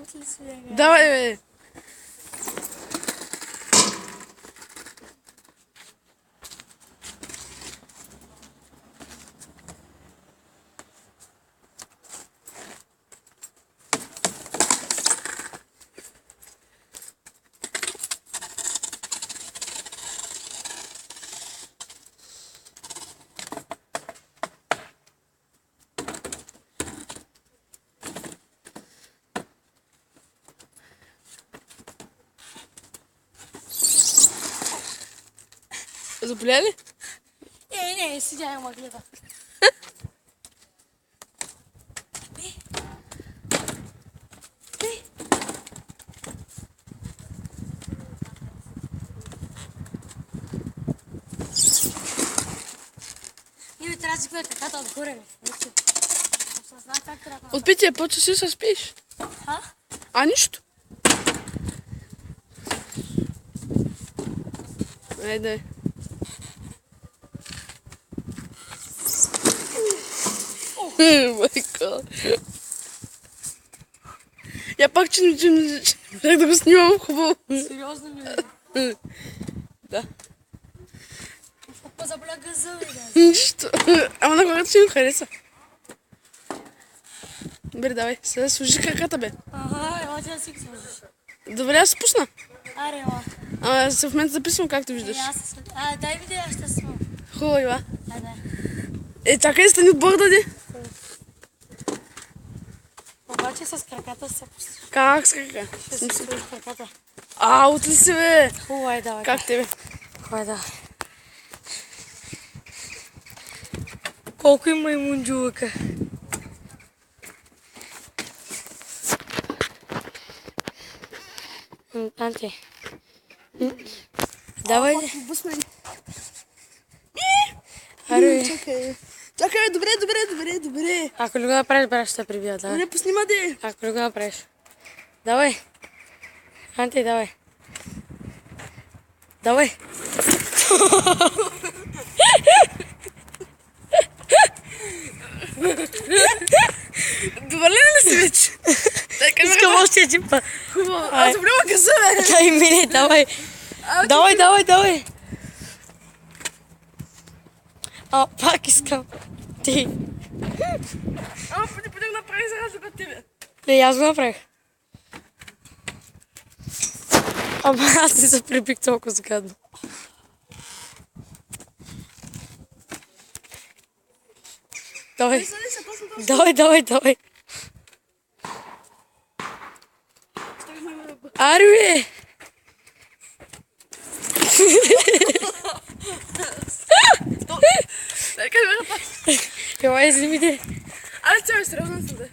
Работи ли си, бе? Давай, бе. Заболя ли? Не, седя я гледа. Не, трябва да си гледа краката отгоре, бе. Осъзнай как трябва. От питие почва си се спиш. А нищо. Айде. Майка. Я пак че как да го снимам хубаво. Сериозно ли е? Да. Заболя гъза, бе. Нищо. Ама на когато ще ми хареса. Бре, давай. Сега служи краката, бе. Ага, ела ти да си ги сложиш. Добре, аз се пусна. Аре, ела. Ама в момента записвам, както виждаш. Дай видео, аз ще снимам. Хубаво, Ива. Дай. Чакай да стани от борда, ди. Обаче с краката се пусти. Как с крака? Ще си сложиш краката. От ли си, бе? Хубаво, ай, давай. Как тебе? Хубаво, давай. Колко има имунджулъка? Анти. Давай. Аре. Чакай, добре. Ако ли го направиш, брат, ще се прибия, давай. Не, поснима, ди. Ако ли го направиш. Давай. Анти, давай. Давай. Добре ли си вече? Искам още един път. Хубаво. Аз добре ма къса, бе. Дай мине, давай. Давай. Пак искам. Ти. Поди го направи за разлика от тебе. Не, аз го направих. Аз не се прибих толкова загадно. Давай. Аре, бе. Чакай, бе, Ела, излими те. Аз цяло сериозно съм, бе.